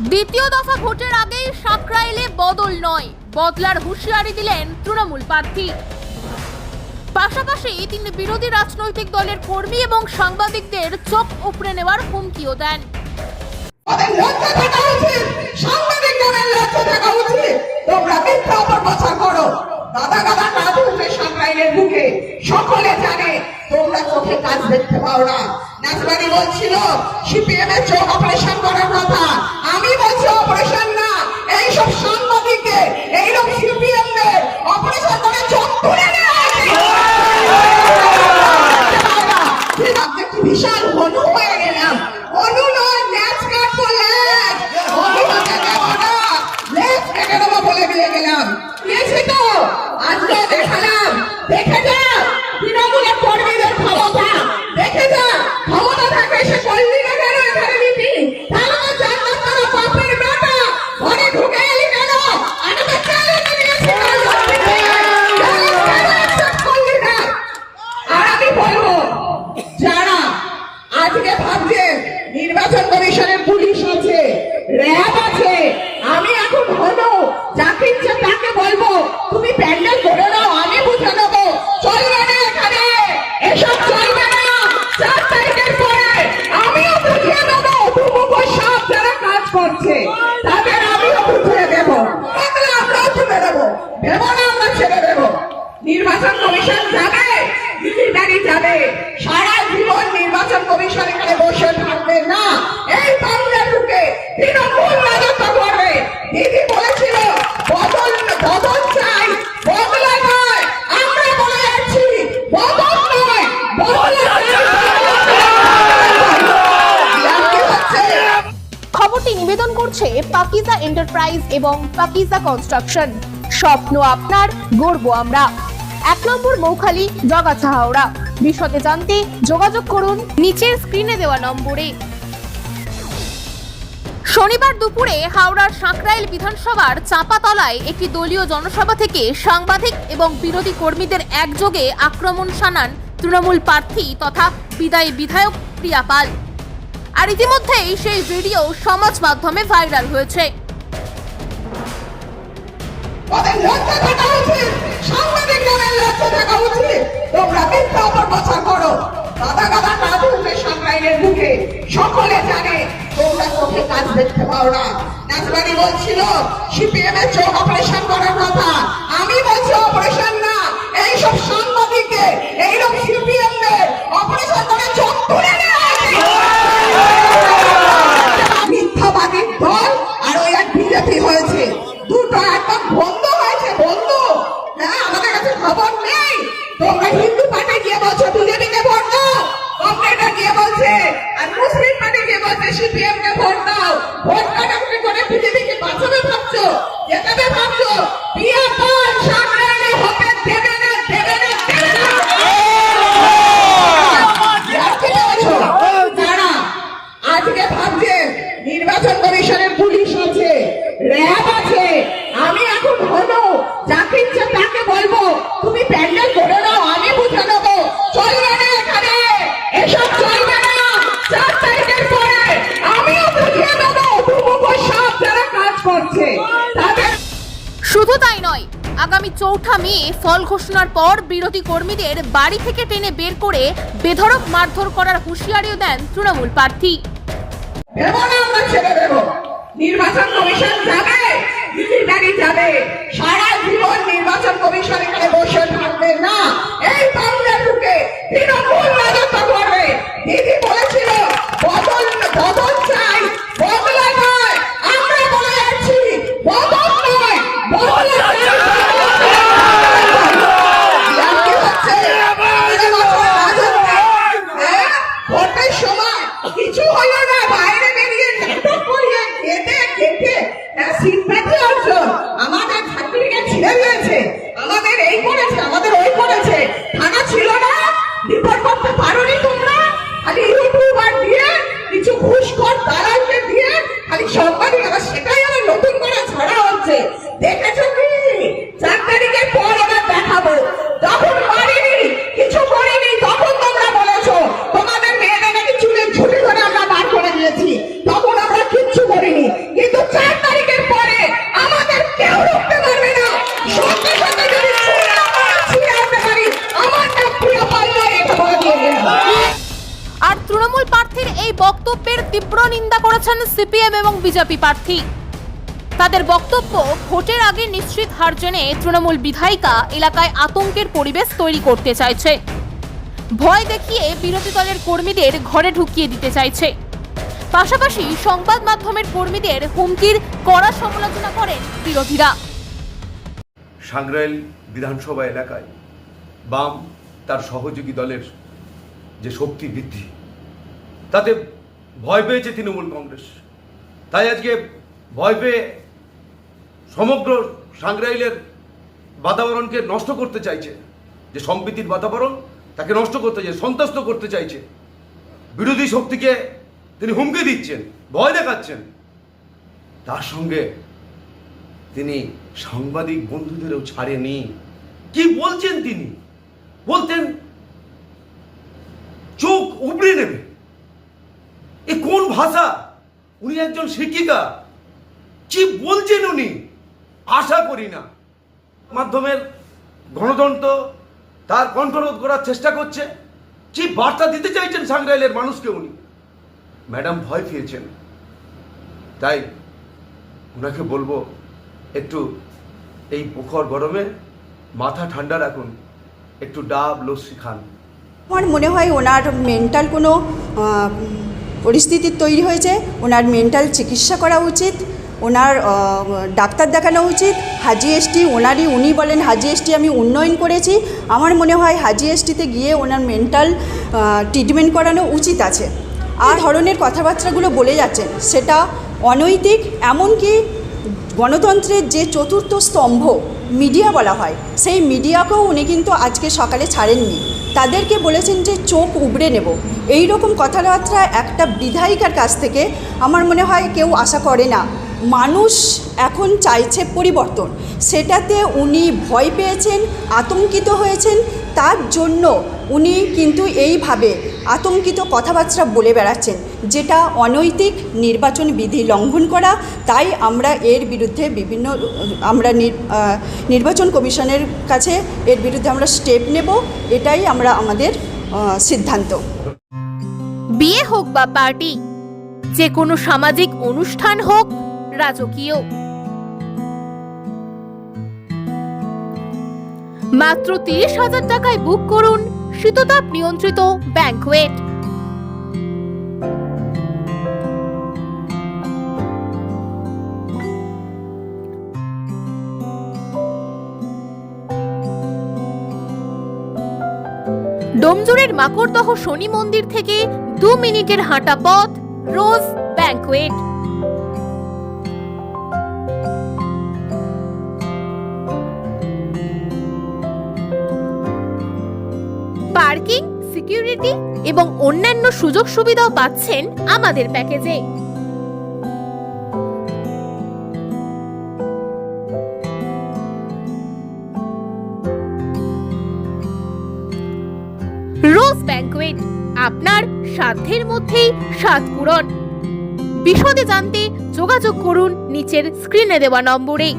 দ্বিতীয় দফা ভোটের আগেই সাঁকরাইলে বদল নয়, বদলার হুঁশিয়ারি দিলেন তৃণমূল প্রার্থী। পাশাপাশি তিনি বিরোধী রাজনৈতিক দলের কর্মী এবং সাংবাদিকদের চোখ উপড়ে নেওয়ার হুমকিও দেন। সকলে জানে তোমরা চোখে কাজ দেখতে পাও না। নাজমানি বলছিল সিপিএম এর চোখ অপারেশন করার কথা, আমি বলছি অপারেশন না, এইসব সাংবাদিকদের এইরকম সিপিএম দের অপারেশন করে চোখ তুলে নেওয়া কি বিশাল হনু হয়ে গেলাম। হনু নয়, ল্যাচ কাটবো, ল্যাচ হনুমাকে দেবো না, ল্যাচ কেটে দেবো বলে দিয়ে গেলাম। দিয়েছি তো, আজকে দেখালাম। দেখে যা তৃণমূলের কর্মীদের ক্ষমতা, দেখে যা ক্ষমতা থাকে সে করলি না কেন এখানে মিটিং, তাহলে জানলাম তারা বাপের বেটা ঘরে ঢুকে এলি কেন, আমি তো চ্যালেঞ্জ নিয়েছি করলি না। আর আমি বলবো যারা আজকে ভাবছে নির্বাচন কমিশনের পুলিশ আছে, র্যাব আছে, আমি এখন হলো যাকে ইচ্ছে তাকে বলবো তুমি প্যান্ডেল করে নাও, আমি বুঝে নেবো, চলবে না এখানে, এসব চলবে না। 4 তারিখের পরে আমিও বুঝিয়ে দেবো, দুমুখো সব যারা কাজ করছে তাদের আমিও বুঝিয়ে দেবো, তাহলে আমরাও তুলে দেবো, ভেবো না আমরা ছেড়ে দেবো। নির্বাচন কমিশন যাবে, মিলিটারি যাবে, সারা জীবন নির্বাচন কমিশন এখানে বসে থাকবে না। এই বাংলা ঢুকে তৃণমূল রাজত্ব করবে। দিদি বলেছিল বদল বদল চাই, বদলা নয়, আমরা বলে যাচ্ছি বদল নয়, বদলা চাই। খবরটি নিবেদন করছে পাকিজা এন্টারপ্রাইজ এবং পাকিজা কনস্ট্রাকশন। স্বপ্ন আপনার, গর্ব আমরা। 1 নম্বর মৌখালি, জগাছা, হাওড়া। বিশদে জানতে যোগাযোগ করুন নিচের স্ক্রিনে দেওয়া নম্বরে। শনিবার দুপুরে হাওড়ার সাঁকরাইল বিধানসভার চাঁপাতলায় একটি দলীয় জনসভা থেকে সাংবাদিক এবং বিরোধী কর্মীদের একযোগে আক্রমণ শানান তৃণমূল প্রার্থী তথা বিদায়ী বিধায়ক প্রিয়া পাল। আর ইতিমধ্যেই সেই ভিডিও সমাজ মাধ্যমে ভাইরাল হয়েছে। সকলে জানে তোমরা চোখে কাজ দেখতে পাও না। নাজমানি বলছিল সিপিএম এর চোখ অপারেশন করার কথা, আমি বলছি অপারেশন না, এইসব সাংবাদিকদের এইরকম সিপিএম দের অপারেশন করে চোখ তুলে নেওয়া মিথ্যাবাদীর দল। আর ওই এক বিজেপি হয়েছে, দুটো একদম বন্ধ হয়েছে, বন্ধ। হ্যাঁ, আমাদের কাছে খবর নেই। তোমরা হিন্দু পার্টি গিয়ে বলছো বিজেপিকে ভোট দাও, কংগ্রেসটা গিয়ে বলছে, আর মুসলিম পার্টি গিয়ে বলছে সিপিএম কে ভোট দাও। ভোট কাটাকুটি করে বিজেপিকে বাঁচাবে ভাবছো, জেতাবে ভাবছো। প্রিয়া পাল সামনে হতে দেবে না, দেবে না, দেবে না। যারা আজকে ভাবছে নির্বাচন কমিশনের পুলিশ আছে, র্যাব আছে, আমি এখন হলো যাকে ইচ্ছে তাকে বলবো তুমি প্যান্ডেল করে নাও, আমি বুঝে নেবো, চলবে না এখানে, এসব চলবে না। 4 তারিখের পরে আমিও বুঝিয়ে দেবো, দুমুখো সব যারা কাজ করছে তাদের। শুধু তাই নয়, আগামী 4 মে ফল ঘোষণার পর বিরোধী কর্মীদের বাড়ি থেকে টেনে বের করে বেধড়ক মারধর করার হুঁশিয়ারিও দেন তৃণমূল প্রার্থী। ভেবো না আমরা ছেড়ে দেবো, নির্বাচন কমিশন যাবে, মিলিটারি যাবে, সারা জীবন নির্বাচন কমিশন এখানে বসে থাকবে না। এই বাংলা ঢুকে তৃণমূল রাজত্ব করবে। দিদি বলেছিল বদল বদল চাই, বদলা নয়, আমরা বলে যাচ্ছি বদল নয়, বদলা ভোটের সময় কিছু হলো না, বাইরে বেরিয়ে নাটক কিন্তু 4 তারিখের পরে আমাদের কেউ রুখতে পারবে না। সঙ্গে সঙ্গে যদি ছিঁড়ে আনতে পারি, আমার নাম প্রিয় পাল নয়, এটা বলে দিয়ে গেলাম। আর তৃণমূল প্রার্থীর এই বক্তব্যের তীব্র নিন্দা করেছেন সিপিএম এবং বিজেপি প্রার্থী। তাদের বক্তব্য, ভোটের আগে নিশ্চিত হার জেনে তৃণমূল বিধায়িকা এলাকায় আতঙ্কের পরিবেশ তৈরি করতে চাইছে, ভয় দেখিয়ে বিরোধী দলের কর্মীদের ঘরে ঢুকিয়ে দিতে চাইছে। পাশাপাশি সংবাদ মাধ্যমের কর্মীদের হুমকির কড়া সমালোচনা করেন বিরোধীরা। সাংগ্রাইল বিধানসভা এলাকায় বাম তার সহযোগী দলের যে শক্তি বৃদ্ধি, তাতে ভয় পেয়েছে তৃণমূল কংগ্রেস। তাই আজকে ভয় পেয়ে সমগ্র সাংগ্রাইলের বাতাবরণকে নষ্ট করতে চাইছে, যে সম্প্রীতির বাতাবরণ তাকে নষ্ট করতে চাইছে, সন্ত্রস্ত করতে চাইছে। বিরোধী শক্তিকে তিনি হুমকি দিচ্ছেন, ভয় দেখাচ্ছেন। তার সঙ্গে তিনি সাংবাদিক বন্ধুদেরও ছাড়েনি। কি বলছেন তিনি? বলতেন চোখ উবড়ে নেবে। এ কোন ভাষা? উনি একজন শিক্ষিকা, কি বলছেন উনি? আশা করি না মাধ্যমের গণতন্ত্র তার কণ্ঠরোধ করার চেষ্টা করছে। কি বার্তা দিতে চাইছেন সাংগ্রাইলের মানুষকে উনি? ম্যাডাম ভয় পেয়েছেন, তাই ওনাকে বলবো একটু এই প্রখর গরমে মাথা ঠান্ডা রাখুন, একটু ডাব লস্যি খান। আমার মনে হয় ওনার মেন্টাল কোনো পরিস্থিতি তৈরি হয়েছে, ওনার মেন্টাল চিকিৎসা করা উচিত, ওনার ডাক্তার দেখানো উচিত। হাজি এসটি উনি বলেন হাজি এসটি আমি উন্নয়ন করেছি। আমার মনে হয় হাজি এসটিতে গিয়ে ওনার মেন্টাল ট্রিটমেন্ট করানো উচিত আছে। আর ধরনের কথাবার্তাগুলো বলে যাচ্ছেন সেটা অনৈতিক। এমনকি গণতন্ত্রের যে চতুর্থ স্তম্ভ মিডিয়া বলা হয়, সেই মিডিয়াকেও উনি কিন্তু আজকে সকালে ছাড়েননি। তাদেরকে বলেছেন যে চোখ উবড়ে নেব। এই রকম কথাবার্তা একটা বিধায়িকার কাছ থেকে আমার মনে হয় কেউ আশা করে না। মানুষ এখন চাইছে পরিবর্তন, সেটাতে উনি ভয় পেয়েছেন, আতঙ্কিত হয়েছেন। তার জন্য উনি কিন্তু এইভাবে আতঙ্কিত কথাবার্তা বলে বেড়াচ্ছেন, যেটা অনৈতিক, নির্বাচন বিধি লঙ্ঘন করা। তাই আমরা এর বিরুদ্ধে আমরা নির্বাচন কমিশনের কাছে এর বিরুদ্ধে আমরা স্টেপ নেব। এটাই আমাদের সিদ্ধান্ত। বিয়ে হোক বা পার্টি, যে কোনো সামাজিক অনুষ্ঠান হোক, রাজকীয়, মাত্র 30,000 টাকায় বুক করুন শীততাপ নিয়ন্ত্রিত ব্যাংকুয়েট। ডোমজুড়ের মাকড়দহ শনি মন্দির থেকে 2 মিনিটের হাঁটা পথ, রোজ ব্যাংকুয়েট। পার্কিং, সিকিউরিটি এবং অন্যান্য সুযোগ সুবিধাও পাচ্ছেন আমাদের প্যাকেজে। রোজ ব্যাংকুয়েট, আপনার সাধ্যের মধ্যেই স্বাদ পূরণ। বিশদে জানতে যোগাযোগ করুন নিচের স্ক্রিনে দেওয়া নম্বরে।